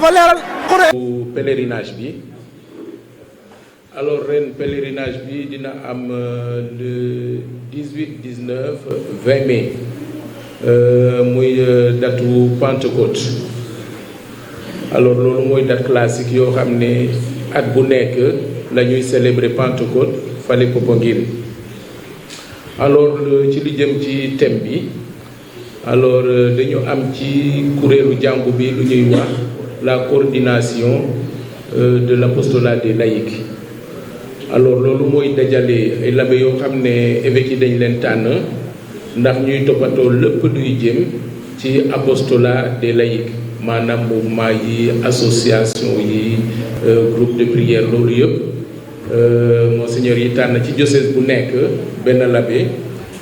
dafa leeral pèlerinage bi alors ren pèlerinage bi dina am le 18 19 20 mai muy datu Pentecôte alors loolu mooy date classique yoo xam ne at bu nekk la ñuy célébrer Pentecôte fale Popenguine alors ci li jëm ci thème bi alors dañu am ci kuréelu jàngu bi lu ñuy wax la coordination de l'apostolat des laïcs alors loolu mooy dajale ay labbe yoo xam ne évêques yi dañ leen tànn ndax ñuy toppatoo lépp luy jëm ci apostolat des laïcs maanaam mouvement yi association yi groupe de prière loolu yëpp monseigneur yi tànn ci diocèse bu nekk benn labbe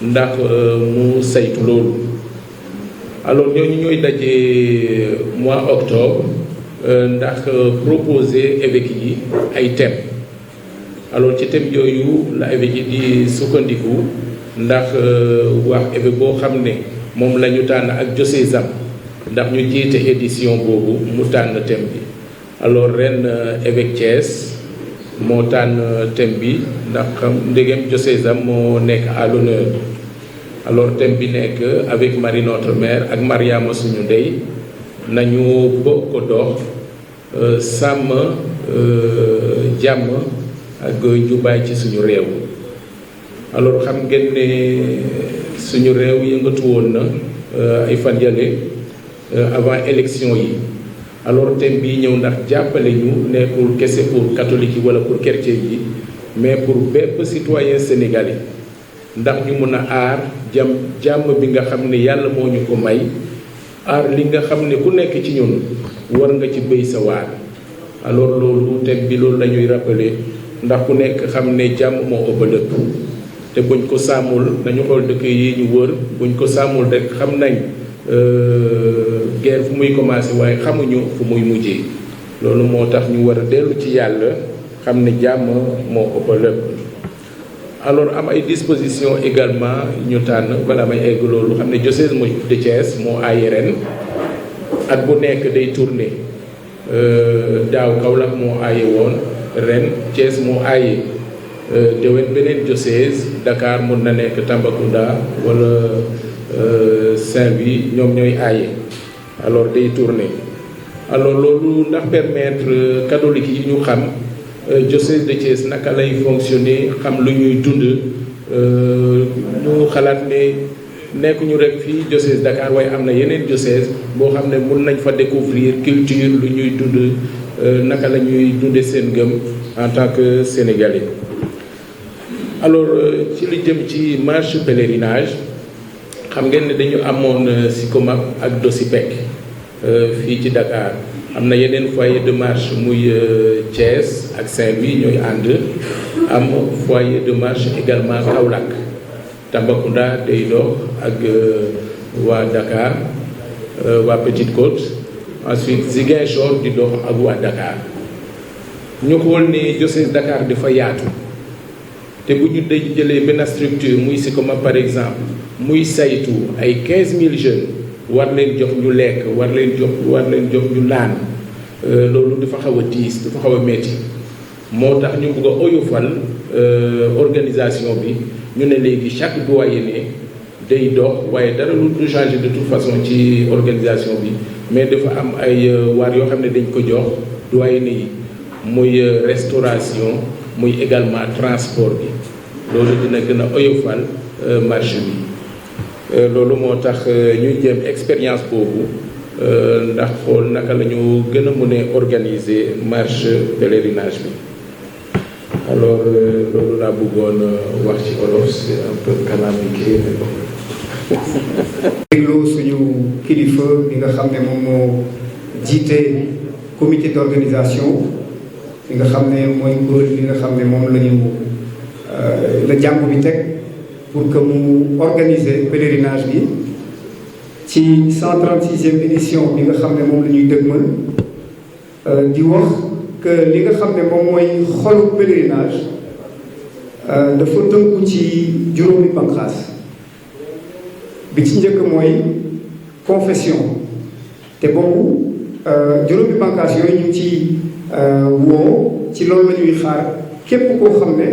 ndax mu saytu loolu alors ñooñu ñooy daje mois octobre ndax proposer évêques yi ay thèmes alors ci thème yooyu la évêque yi di sukkandiku ndax wax évêque boo xam ne moom la ñu tànn ak diocèse am ndax ñu jiite édition boobu mu tànn thème bi alors ren évêque Thiès moo tànn thème bi ndax ndegem diocèse am moo nekk à l'honneur alors thème bi nekk avec Marie notre mère ak Mariama suñu ndey nañu bokk dox sàmm jàmm ak njubaay ci suñu réew alors xam ngeen ne suñu réew yëngatu woon na ay fan yële avant élection yi alors thème bi ñëw ndax jàppale ñu nekkul kese pour catholique yi wala pour chrétien yi mais pour bépp citoyen sénégalais ndax ñu mun a aar jàmm bi nga xam ne yàlla moo ñu ko may aar li nga xam ne ku nekk ci ñun war nga ci béy sa waar alors loolu thème bi loolu la ñuy rappeler ndax ku nekk xam ne jàmm moo ëpp lépp te buñ ko sàmmul nañu xool dëkk yi ñu wër buñ ko sàmmul rek xam nañ guerre fu muy commencé waaye xamuñu fu muy mujjee loolu moo tax ñu war a dellu ci yàlla xam ne jàmm moo ëpp lépp alors am ay dispositions également ñu tànn balaa may egg loolu xam ne diocèse de Thiès moo aaye ren at bu nekk day tourné daaw Kaolack moo aaye woon ren Thiès moo aaye déwén beneen diocèse Dakar mun na nekk Tambacounda wala Saint-Louis ñoom ñooy aaye alors day tourné alors loolu ndax permettre catholique yi ñu xam diocèse de Thiès naka lay fonctionner xam lu ñuy dund ñu xalaat ne nekkuñu rek fii diocèse Dakar waaye am na yeneen diocèse boo xam ne mun nañ fa découvrir culture lu ñuy dund naka la ñuy dunde seen gëm en tant que sénégalais alors ci li jëm ci marche pèlerinage xam ngeen ne dañu amoon SICOMAP ak DOSIPEC fii ci Dakar am na yeneen foyer de marche muy Thiès ak Saint-Louis ñooy ànd am foyer de marche également Kaolack Tambacounda day dox ak waa Dakar waa Petite Côte ensuite Ziguinchor di dox ak waa Dakar ñu xool ni diocèse Dakar dafa yaatu te bu ñu day jëlee benn structure muy SICOMAP par exemple muy saytu ay 15000 jeunes war leen jox ñu lekk war leen jox ñu naan loolu dafa xaw a diis dafa xaw a metti moo tax ñu bëgg a oyofal organisation bi ñu ne léegi chaque doyenné day dox waaye dara lu du changer de toute façon ci organisation bi mais dafa am ay waar yoo xam ne dañ ko jox doyenné yi muy restauration muy également transport bi loolu dina gën a oyofal marche bi loolu moo tax ñuy jéem expérience boobu ndax xool naka la ñu gën a mën a organiser marche pèlerinage bi alors loolu laa bëggoon wax ci wolof c'est un peu calamité mais bon. dégloo suñu kilifa bi nga xam ne moom moo jiite comité d'organisation bi nga xam ne mooy kuréel bi nga xam ne moom la jàngu bi teg pour que mu organiser pèlerinage bi ci 136e édition bi nga xam ne moom la ñuy dëgmal di wax que li nga xam ne moom mooy xolu pèlerinage dafa tënku ci juróomi banqaas bi ci njëkk mooy confession te boobu juróomi bànqaas yooyu ñu ngi ci woo ci loolu la ñuy xaar képp koo xam ne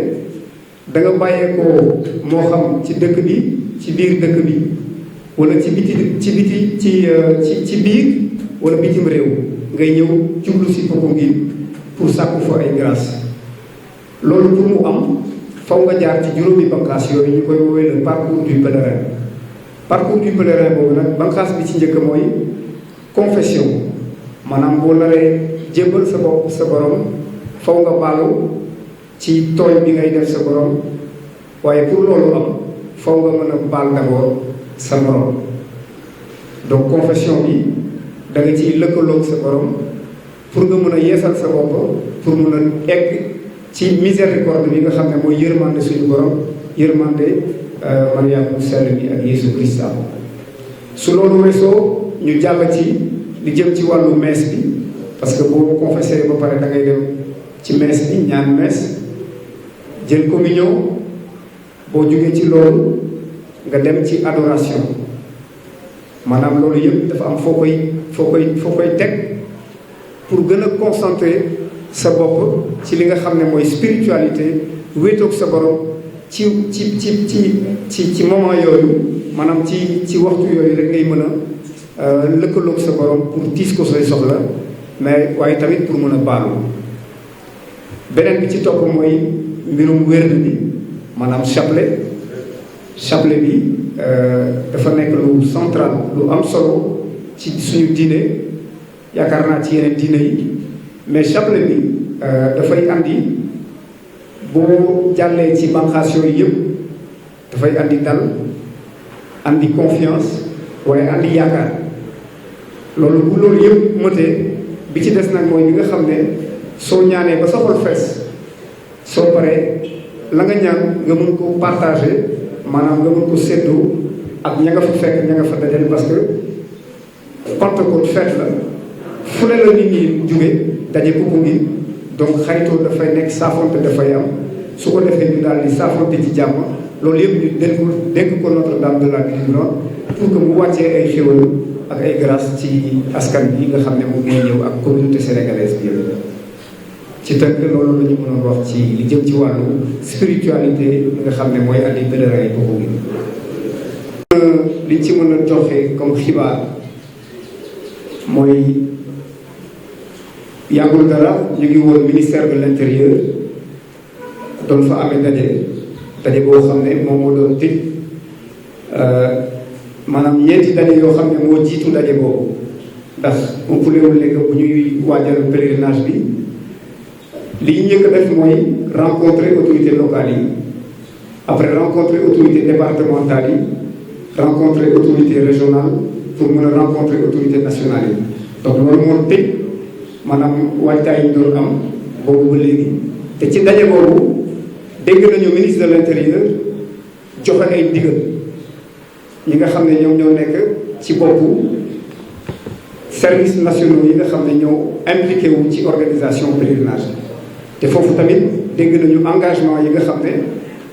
da nga bàyyeekoo moo xam ci dëkk bi ci biir dëkk bi wala ci biir wala bitim réew ngay ñëw jublu si Popenguine pour sàkku fa ay grâce loolu pour mu am faw nga jaar ci juróomi bànqaas yooyu ñu koy woowee le parcours du pèlerin. parcours du pèlerin boobu nag bànqaas bi ci njëkk mooy confession maanaam boo naree jébbal sa bopp sa borom faw nga baalu ci tooñ bi ngay def sa borom waaye pour loolu am faw nga mën a baal d'abord sa borom donc confession bi da nga ciy lëkkaloog sa borom pour nga mën a yeesal sa bopp pour mën a egg ci miséricorde bi nga xam ne mooy yërmande suñu borom yërmande Mariama bu sell bi ak Yeesu Krista su loolu weesoo ñu jàll ci li jëm ci wàllu mees bi parce que boo confessé ba pare da ngay dem ci mees bi ñaan mees jël communion boo jógee ci loolu nga dem ci adoration maanaam loolu yëpp dafa am foo koy teg pour gën a concentrer sa bopp ci li nga xam ne mooy spiritualité wéetoog sa borom ci moment yooyu maanaam ci waxtu yooyu rek ngay mën a lëkkaloog sa borom pour tiis ko say soxla mais waaye tamit pour mën a baalu beneen bi ci topp mooy mbirum wérd bi maanaam chapelet bi dafa nekk lu central lu am solo ci suñu diine yaakaar naa ci yeneen diine yi mais chapelet bi dafay andi boo jàllee ci bànqaas yooyu yëpp dafay andi dal andi confiance waaye andi yaakaar loolu bu loolu yëpp mëtee bi ci des nag mooy li nga xam ne soo ñaanee ba sa xol fees soo paree la nga ñaan nga mën ko partager maanaam nga mën ko séddoo ak ña nga fa fekk ña nga fa dajale parce que Pentecôte fête la fu ne la nit ñi jóge daje Popenguine donc xaritoo dafay nekk saafonte dafay am su ko defee ñu daal di saafonte ci jàmm loolu yëpp ñu dénk ko Notre-Dame de la Délivrance pour que mu wàccee ay xéwal ak ay grâce ci askan bi nga xam ne moom mooy ñëw ak communauté sénégalaise bi yëpp ci tënk loolu la ñu mën a wax ci li jëm ci wàllu spiritualité li nga xam ne mooy andi pèlerin yi Popenguine liñ ci mën a joxe comme xibaar mooy yàggul dara ñu ngi woon ministère de l'intérieur doon fa amee daje boo xam ne moom moo doon tëj maanaam ñeenti daje yoo xam ne moo jiitu daje boobu ndax on puléwul nekk bu ñuy waajal pèlerinage bi li ñu njëkk a def mooy rencontrer autorités locales yi après rencontrer autorités départementales yi rencontrer autorités régionales pour mën a rencontrer autorités nationales yi donc loolu moo tëj maanaam waajtaay yi doon am boobu ba léegi te ci daje boobu dégg nañu ministre de l'intérieur joxe ay digal ñi nga xam ne ñoom ñoo nekk ci boppu services nationaux yi nga xam ne ñoo impliqué wu ci organisation pèlerinage te foofu tamit dégg nañu engagement yi nga xam ne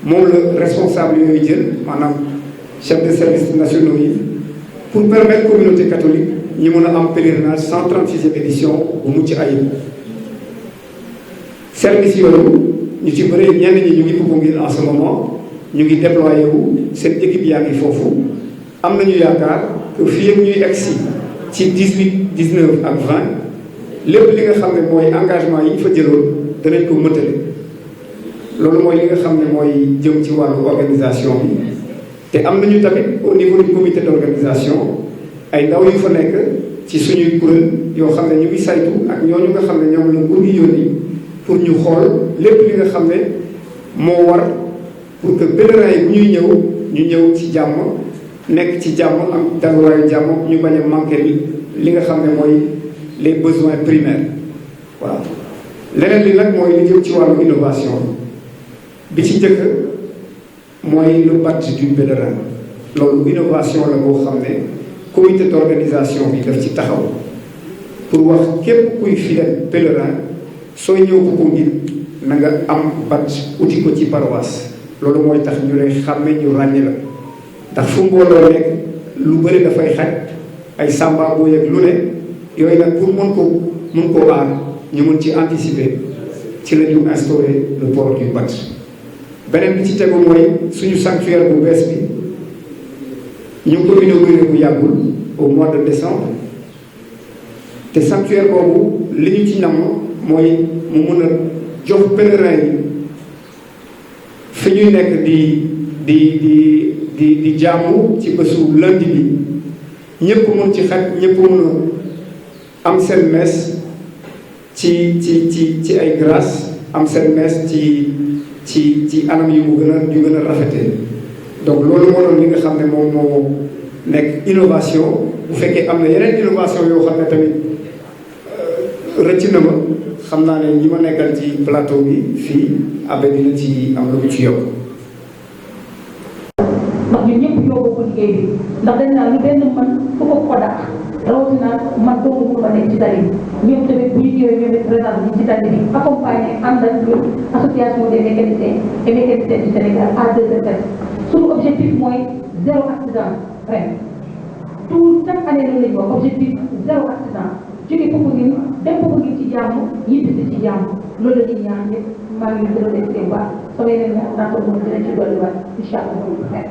moom la responsable yooyu jël maanaam chef de service nationaux yi pour permettre communauté catholique ñi mën a am pèlerinage 136e édition bu mucc ayib service yooyu ñu ci bëri ñenn ñi ñu ngi Popenguine en ce moment ñu ngi déployé wu seen équipe yaa ngi foofu am nañu yaakaar que fii ak ñuy egsi ci 18 19 ak 20 lépp li nga xam ne mooy engagement yi ñu fa jëloon danañ ko mëtale loolu mooy li nga xam ne mooy jëm ci wàllu organisation bi te am nañu tamit au niveau du comité d'organisation ay ndaw yu fa nekk ci suñuy kuréel yoo xam ne ñu ngi saytu ak ñooñu nga xam ne ñoom la nguur gi yónni pour ñu xool lépp li nga xam ne moo war pour que pèlerins yi bu ñuy ñëw ñu ñëw ci jàmm nekk ci jàmm am daluwaayu jàmm ñu bañ a manqué li nga xam ne mooy les besoins primaires waaw leneen li nag mooy li jëm ci wàllu innovation bi ci njëkk mooy le badge du pèlerin loolu innovation la boo xam ne comité d'organisation bi daf ci taxaw pour wax képp kuy fidèle pèlerin sooy ñëw Popenguine na nga am badge uti ko ci paroisse loolu mooy tax ñu lay xàmme ñu ràññe la ndax fu mbooloo nekk lu bëri dafay xaj ay samba boo yëg lu ne yooyu nag pour mën koo aar ñu mën ci anticiper ci la ñu instauré le port du bat. beneen bi ci tegu mooy suñu sanctuaire bu bees bi ñu ngi ko inauguré bu yàggul au mois de décembre te sanctuaire boobu li ñu ci nam mooy mu mën a jox pèlerin yi fi ñuy nekk di jaamu ci bésu lundi bi ñëpp mën ci xaj ñëpp mën a am seen messe ci ay grâce am seen messe ci anam yu gën a rafetee. donc loolu moo doon li nga xam ne moom moo nekk innovation bu fekkee am na yeneen innovation yoo xam ne tamit rëcc na ma xam naa ne ñi ma nekkal ci plateau bi fii abe dina ci am lu mu ci yokk. ndax ñun ñëpp ñoo bokk liggéey bi ndax dañ naa lu benn man fu ko dàq rawatina man doomu mu ma nekk ci tali bi ñoom tamit bu ñu ñëwee ñoom it présence bi ci tali bi accompagné ànd ak ñun association des mécaniciens et mécaniciennes du Sénégal A2S. suñu objectif mooy 0 accident ren tout chaque année loolu la ñu wax objectif 0 accident jóge Popenguine dem Popenguine ci jàmm ñibbisi ci jàmm loolu la ñuy ñaan ñëpp maa ngi leen di remercier bu baax sama yeneen naa ko mën dinañ ci dolliwaat incha allah.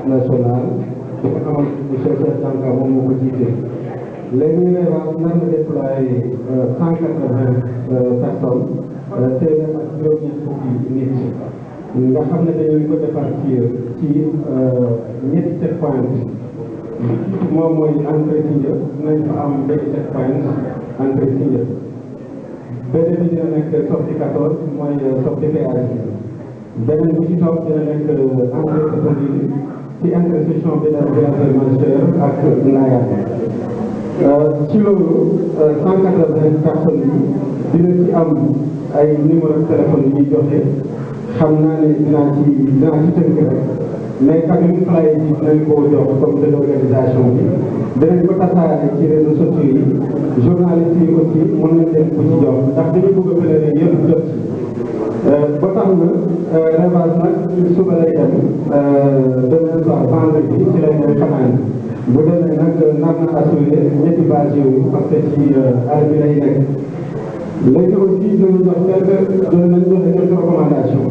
national bi nga xamante ni chef Dianka moom moo ko jiite léegi ñu ne waa nan la déployé 180 personnes téeméer ak juróom-ñeent fukki nit nga xam ne dañu ko répartir ci ñetti checkpoint moom mooy entrée Sindia dinañ fa am benn checkpoint entrée Sindia beneen bi dina nekk sortie 14 mooy sortie péage beneen bi ci topp dina nekk entrée Popenguine ci intersection bi dana villager majeur ak Ndayane ci loolu 180 personnes yi dina ci am ay numéro de téléphone yi ñuy joxe xam naa ne dinaa ci tënk rek mais quand même flyer yi dinañ ko jox comme de l'organisation bi dinañ ko tasaare ci réseaux sociaux yi journalistes yi aussi mën nañ leen ko ci jox ndax dañu bëgg a pèlerin yëpp jot ba tax na Revage nag suba lay dem demain soir vendredi ci lay dem fanaan bu demee nag nar na assuré ñetti base yooyu parce que ci àll bi lay nekk léegi aussi dinañu jox quelques recommandations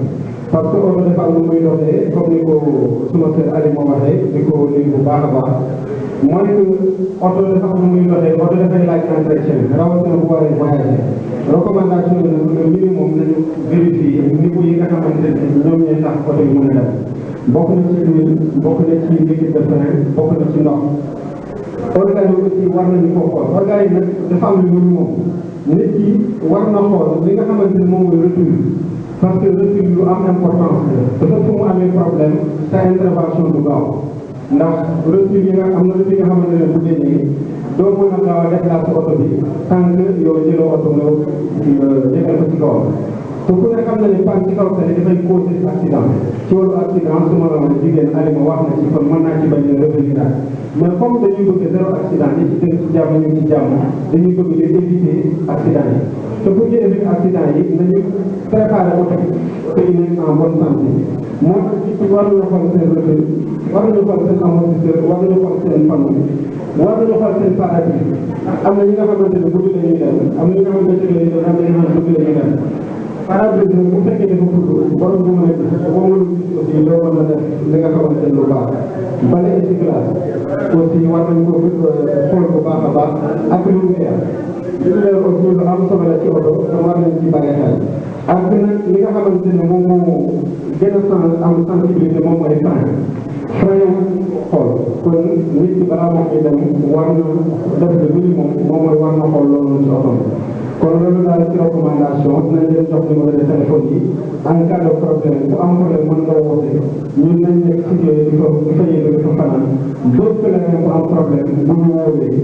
parce que oto dafa am lu muy doxee comme ni ko suma sœur Ali moo waxee di ko nuyu bu baax a baax mooy que oto dafa am lu muy doxee oto dafay laaj entretien rawatina bu waree voyager recommandation bi nag le minimum nañu vérifier niveau yi nga xamante ne ñoom ñooy tax oto yi mën a dem bokk na ci huile bokk na ci liquide de frein bokk na ci ndox organes yi aussi war nañu ko xool organes yi nag dafa am lu minimum nit ki war na xool li nga xamante ne moom mooy retour parce que retour lu am importance dafa fu mu amee problème sa intervention du gaaw ndax retour yi nga am na retour yi nga xamante ne bu génnee doo mën a gaaw a déplacer oto bi tant que yow jëloo oto nga jégal ko ci kawam te ku ne xam na ne pan ci kaw tali dafay causer accident ci wàllu accident su ma la wax jigéen Alima wax na ci kon mën naa ci bañ a revenir mais comme dañuy bëgg zéro accident yi ci dëkk ci jàmm ñu ci jàmm dañuy bëgg di éviter accident yi te pour ñu éviter accident yi nañu préparer oto bi te ñu nekk en bonne santé moo tax ci war nañu xool seen retour war nañu xool seen amortisseur war nañu xool seen panneau war nañu xool seen pare-brise am na ñi nga xamante ne bëgg la ñuy dem am na ñi nga xamante ne bëgg la ñuy dem pare-brise nag bu fekkee dafa gudd borom bu mën a gis boo mënul gis aussi doo mën a def li nga xamante ne lu baax bale recyclage aussi war nañu ko xool bu baax a baax ak lumière aussi lu am solo la ci oto te war nañu ci bàyyi xel ak nag li nga xamante ne moom moo gën a am sensibilité moom mooy frein xool kon nit ki balaa moo koy dem war na def le minimum moom mooy war na xool loolu ci oto kon loolu daal ci recommandation dinañ leen jox numéro de téléphone yi en cas de problème bu am problème mën nga woote ñun nañ nekk ci yooyu di fa yëg di fa fanaan bépp pèlerin bu am problème bu ñu woowee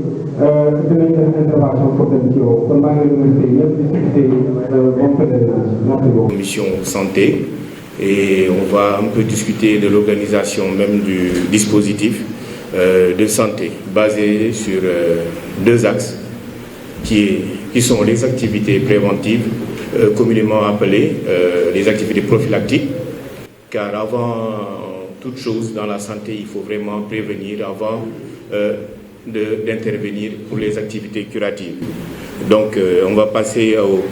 dinañ def intervention pour dem ci yow kon maa ngi remercier ñëpp di cité bon pèlerinage merci beaucoup. Commission santé et on va un peu discuter de l'organisation même du dispositif de santé basé sur deux axes qui sont les activités préventives, communément appelées les activités prophylactiques, car avant toute chose dans la santé, il faut vraiment prévenir avant d'intervenir pour les activités curatives. Donc, on va passer aux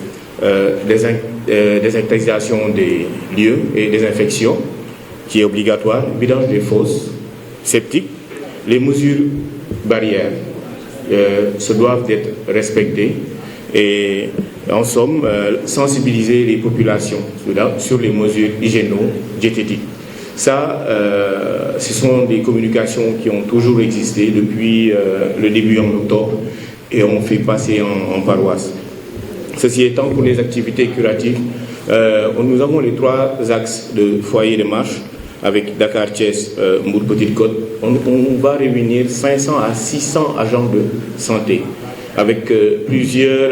désintoxication des lieux et désinfection, qui est obligatoire, vidange des fosses septiques. Les mesures barrières se doivent d'être respectées et, en somme, sensibiliser les populations sur les mesures hygiéno-diététiques. Ça, ce sont des communications qui ont toujours existé depuis le début en octobre et on fait passer en paroisse. Ceci étant, pour les activités curatives, nous avons les 3 axes de foyer de marche avec Dakar, Thiès, Mbour, Petite Côte. On va réunir 500 à 600 agents de santé avec plusieurs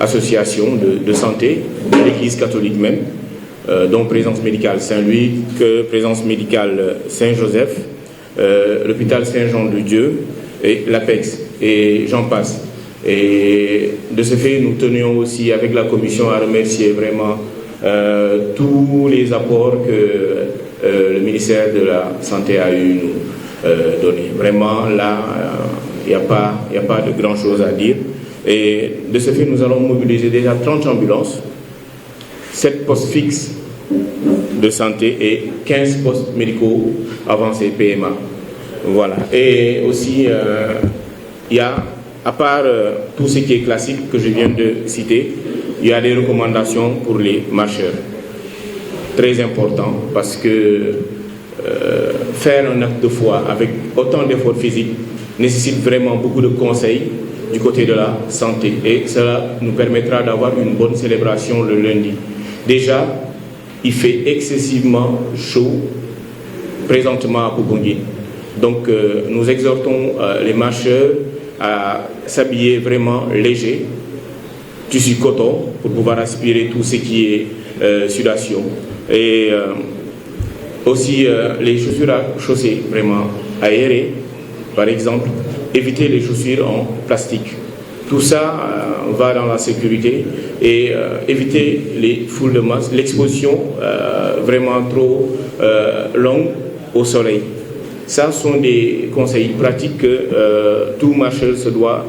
associations de santé, de l'Église catholique même, dont Présence médicale Saint-Louis, Présence médicale Saint-Joseph, l'hôpital Saint-Jean-de-Dieu et l'APEX, et j'en passe. Et de ce fait, nous tenions aussi avec la commission à remercier vraiment tous les apports que le ministère de la Santé a eu nous donner. Vraiment, là, il n'y a pas de grand-chose à dire. Et de ce fait, nous allons mobiliser déjà 30 ambulances, 7 postes fixes de santé et 15 postes médicaux avancés PMA. Voilà. Et aussi, il y a, à part tout ce qui est classique que je viens de citer, il y a des recommandations pour les marcheurs. Très important parce que faire un acte de foi avec autant d'efforts physiques nécessite vraiment beaucoup de conseils du côté de la santé. Et cela nous permettra d'avoir une bonne célébration le lundi. Déjà, il fait excessivement chaud présentement à Popenguine. Donc nous exhortons les marcheurs à s'habiller vraiment léger, tissu coton, pour pouvoir aspirer tout ce qui est sudation. Et aussi les chaussures à chausser vraiment aérées, par exemple, éviter les chaussures en plastique. Tout ça va dans la sécurité et éviter les foules de masse, l'exposition vraiment trop longue au soleil. Ça sont des conseils pratiques que tout marcheur se doit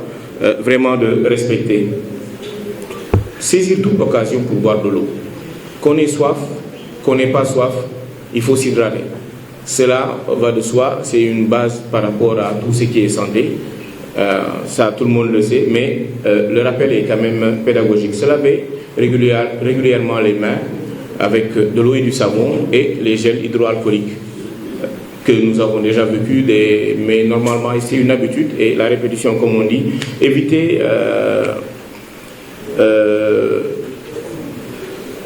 vraiment de respecter. Saisir toute occasion pour boire de l'eau. Qu'on ait soif, qu'on n'ait pas soif, il faut s'hydrater. Cela va de soi, c'est une base par rapport à tout ce qui est santé. Ça, tout le monde le sait, mais le rappel est quand même pédagogique. Se laver régulièrement les mains avec de l'eau et du savon et les gels hydroalcooliques que nous avons déjà vécu, mais normalement c'est une habitude et la répétition comme on dit. Éviter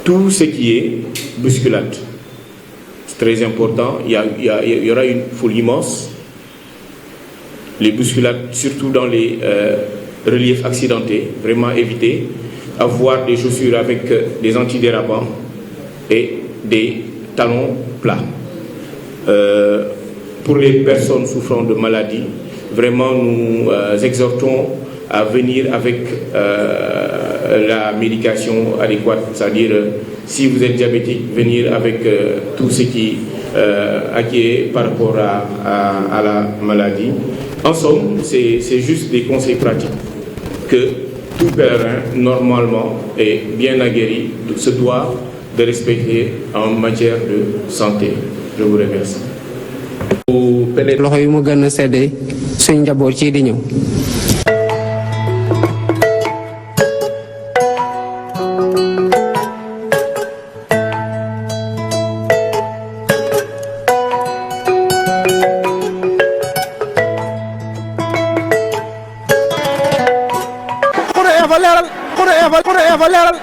tout ce qui est bousculade. C'est très important, il y aura une foule immense. Les bousculades, surtout dans les reliefs accidentés, vraiment éviter. Avoir des chaussures avec des antidérapants et des talons plats. Pour les personnes souffrant de maladies, vraiment nous exhortons à venir avec la médication adéquate, c'est-à-dire si vous êtes diabétique, venir avec tout ce qui est par rapport à la maladie. En somme, c'est juste des conseils pratiques que tout pèlerin, normalement, et bien aguerri, se doit de respecter en matière de santé. Je vous remercie. loxo yi mu gën a seddee suñ njaboot ci di ñëw. Kono e fa leeral